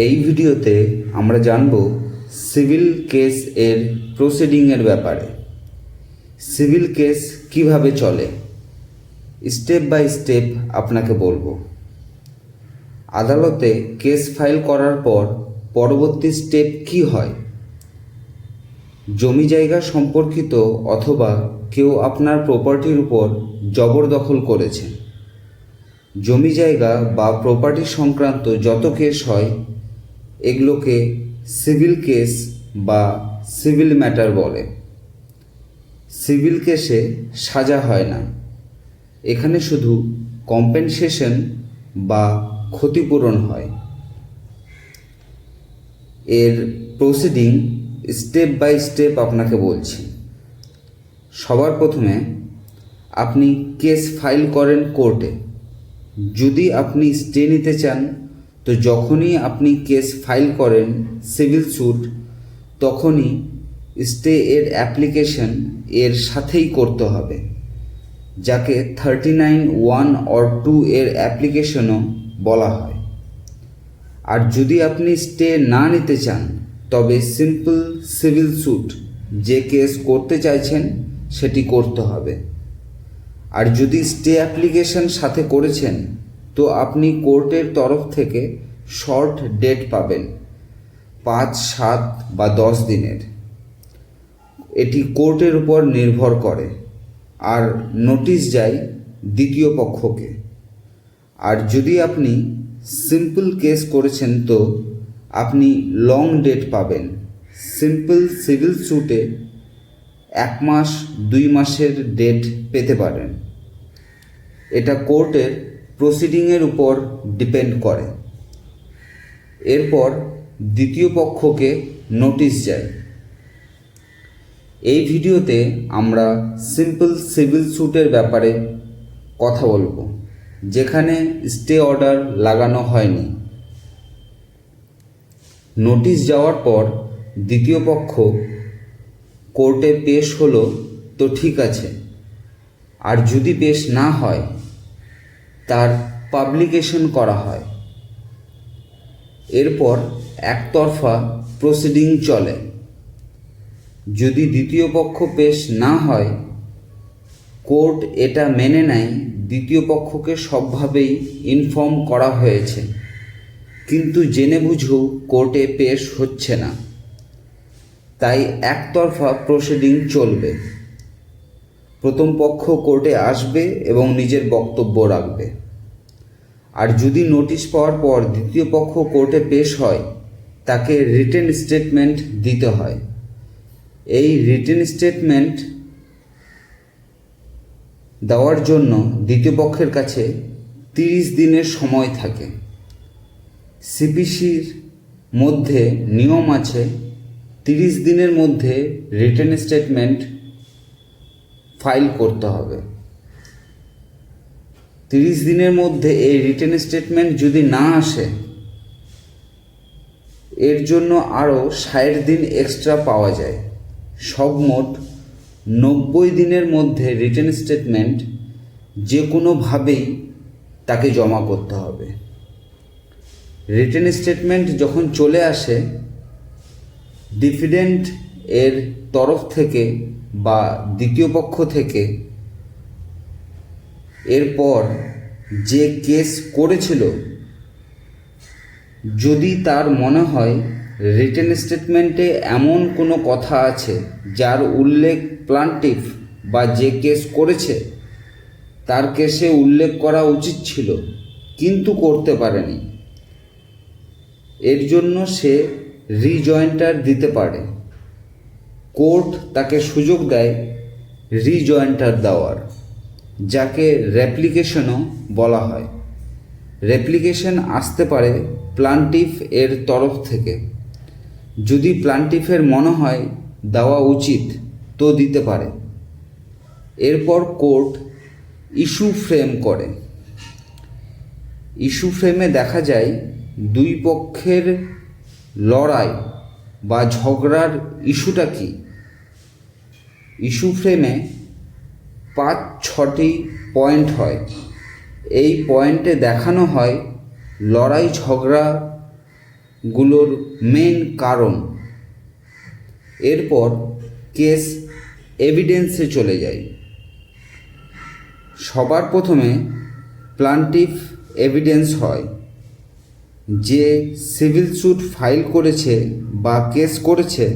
এই ভিডিওতে আমরা জানব সিভিল কেস এর প্রসিডিংয়ের ব্যাপারে। সিভিল কেস কিভাবে চলে স্টেপ বাই স্টেপ আপনাকে বলবো। আদালতে কেস ফাইল করার পর পরবর্তী স্টেপ কি হয়, জমি জায়গা সম্পর্কিত অথবা কেউ আপনার প্রপার্টির উপর জবরদখল করেছে, জমি জায়গা বা প্রপার্টি সংক্রান্ত যত কেস হয় এগুলোকে সিভিল কেস বা সিভিল ম্যাটার বলে। সিভিল কেসে সাজা হয় না, এখানে শুধু কম্পেনসেশন বা ক্ষতিপূরণ হয়। এর প্রসিডিং স্টেপ বাই স্টেপ আপনাকে বলছি। সবার প্রথমে আপনি কেস ফাইল করেন কোর্টে। যদি আপনি স্টে নিতে চান তো যখনই আপনি কেস ফাইল করেন সিভিল স্যুট তখনই স্টে এর অ্যাপ্লিকেশন এর সাথেই করতে হবে, যাকে 39(1) or 2 এর অ্যাপ্লিকেশনও বলা হয়। আর যদি আপনি স্টে না নিতে চান তবে সিম্পল সিভিল স্যুট যে কেস করতে চাইছেন সেটি করতে হবে। আর যদি স্টে অ্যাপ্লিকেশন সাথে করেছেন তো আপনি কোর্টের তরফ থেকে শর্ট ডেট পাবেন 5, 7 বা 10 দিনের। এটি কোর্টের উপর নির্ভর করে। আর নোটিশ যায় দ্বিতীয় পক্ষকে। আর যদি আপনি সিম্পল কেস করেছেন তো আপনি লং ডেট পাবেন। সিম্পল সিভিল স্যুটে 1 মাস 2 মাসের ডেট পেতে পারেন। এটা কোর্টের প্রসিডিংয়ের উপর ডিপেন্ড করে। এরপর দ্বিতীয় পক্ষকে নোটিশ যায়। এই ভিডিওতে আমরা সিম্পল সিভিল স্যুটের ব্যাপারে কথা বলবো, যেখানে স্টে অর্ডার লাগানো হয়নি। নোটিশ যাওয়ার পর দ্বিতীয় পক্ষ কোর্টে পেশ হলো তো ঠিক আছে, আর যদি পেশ না হয় তার পাবলিকেশন করা হয়। এরপর একতরফা প্রসিডিং চলে। যদি দ্বিতীয় পক্ষ পেশ না হয় কোর্ট এটা মেনে নেয় দ্বিতীয় পক্ষকে সবভাবেই ইনফর্ম করা হয়েছে, কিন্তু জেনে বুঝেও কোর্টে পেশ হচ্ছে না, তাই একতরফা প্রসিডিং চলবে। প্রথম পক্ষ কোর্টে আসবে এবং নিজের বক্তব্য রাখবে। আর যদি নোটিশ পাওয়ার পর দ্বিতীয় পক্ষ কোর্টে পেশ হয় তাকে রিটেন স্টেটমেন্ট দিতে হয়। এই রিটেন স্টেটমেন্ট দেওয়ার জন্য দ্বিতীয় পক্ষের কাছে 30 দিনের সময় থাকে। সিপিসির মধ্যে নিয়ম আছে 30 দিনের মধ্যে রিটেন স্টেটমেন্ট ফাইল করতে হবে। 30 দিনের মধ্যে এই রিটেন স্টেটমেন্ট যদি না আসে এর জন্য আরও 60 দিন এক্সট্রা পাওয়া যায়। সব মোট 90 দিনের মধ্যে রিটেন স্টেটমেন্ট যে কোনোভাবেই তাকে জমা করতে হবে। রিটেন স্টেটমেন্ট যখন চলে আসে ডিফিডেন্ট এর তরফ থেকে বা দ্বিতীয় পক্ষ থেকে এরপর যে কেস করেছিল যদি তার মনে হয় রিটেন স্টেটমেন্টে এমন কোনো কথা আছে যার উল্লেখ প্লান্টিফ বা যে কেস করেছে তার কেসে উল্লেখ করা উচিত ছিল কিন্তু করতে পারেনি, এর জন্য সে রিজয়েন্টার দিতে পারে। কোর্ট তাকে সুযোগ দেয় রিজয়েন্টার দেওয়ার, যাকে রেপ্লিকেশনও বলা হয়। রেপ্লিকেশন আসতে পারে প্লান্টিফ এর তরফ থেকে। যদি প্লান্টিফের মনে হয় দেওয়া উচিত তো দিতে পারে। এরপর কোর্ট ইস্যু ফ্রেম করে। ইস্যু ফ্রেমে দেখা যায় দুই পক্ষের লড়াই বা ঝগড়ার ইস্যুটা কি। ইস্যু ফ্রেমে 5-6টি পয়েন্ট হয়। এই পয়েন্টে দেখানো হয় লড়াই ঝগড়া গুলোর মেইন কারণ। এরপর কেস এভিডেন্সে চলে যায়। সবার প্রথমে প্লান্টিফ এভিডেন্স হয়। যে সিভিল স্যুট ফাইল করেছে বা কেস করেছে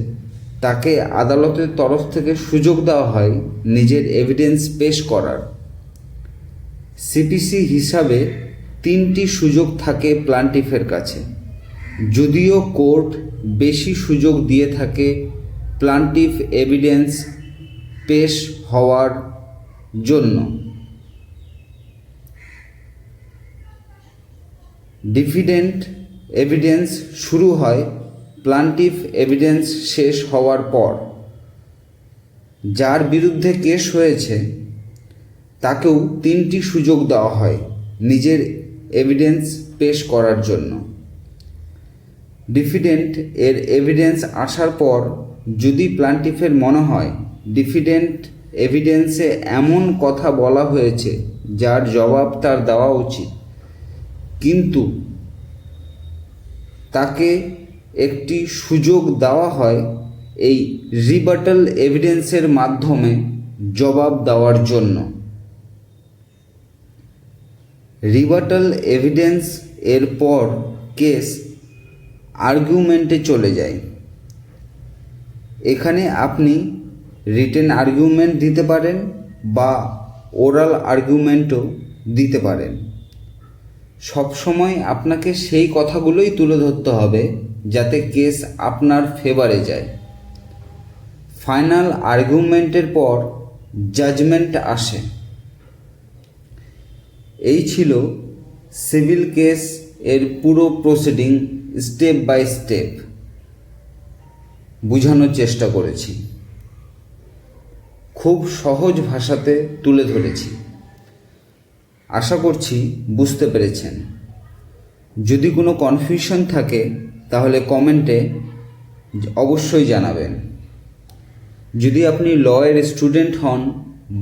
তাকে আদালতের তরফ থেকে সুযোগ দেওয়া হয় নিজের এভিডেন্স পেশ করার। সিপিসি হিসাবে 3টি সুযোগ থাকে প্লান্টিফের কাছে, যদিও কোর্ট বেশি সুযোগ দিয়ে থাকে প্লান্টিফ এভিডেন্স পেশ হওয়ার জন্য। ডিফিডেন্ট এভিডেন্স শুরু হয় প্লান্টিফ এভিডেন্স শেষ হওয়ার পর। যার বিরুদ্ধে কেস হয়েছে তাকেও 3টি সুযোগ দেওয়া হয় নিজের এভিডেন্স পেশ করার জন্য। ডিফিডেন্ট এর এভিডেন্স আসার পর যদি প্লান্টিফের মনে হয় ডিফিডেন্ট এভিডেন্সে এমন কথা বলা হয়েছে যার জবাব তার দেওয়া উচিত, কিন্তু তাকে একটি সুযোগ দেওয়া হয় এই রিবাটাল এভিডেন্সের মাধ্যমে জবাব দেওয়ার জন্য। রিবাটাল এভিডেন্স এর পর কেস আর্গুমেন্টে চলে যায়। এখানে আপনি রিটেন আর্গুমেন্ট দিতে পারেন বা ওরাল আর্গুমেন্টও দিতে পারেন। সবসময় আপনাকে সেই কথাগুলোই তুলে ধরতে হবে যাতে কেস আপনার ফেভারে যায়। ফাইনাল আর্গুমেন্টের পর জাজমেন্ট আসে। এই ছিল সিভিল কেস এর পুরো প্রসিডিং স্টেপ বাই স্টেপ বোঝানোর চেষ্টা করেছি। খুব সহজ ভাষাতে তুলে ধরেছি। আশা করছি বুঝতে পেরেছেন। যদি কোনো কনফিউশন থাকে তাহলে কমেন্টে অবশ্যই জানাবেন। যদি আপনি লয়ের স্টুডেন্ট হন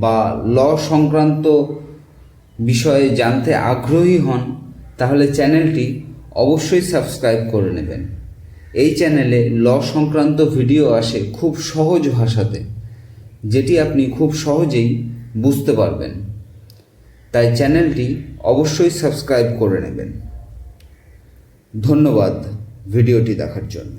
বা ল সংক্রান্ত বিষয়ে জানতে আগ্রহী হন তাহলে চ্যানেলটি অবশ্যই সাবস্ক্রাইব করে নেবেন। এই চ্যানেলে ল সংক্রান্ত ভিডিও আসে খুব সহজ ভাষাতে, যেটি আপনি খুব সহজেই বুঝতে পারবেন। তাই চ্যানেলটি অবশ্যই সাবস্ক্রাইব করে নেবেন। ধন্যবাদ ভিডিওটি দেখার জন্য।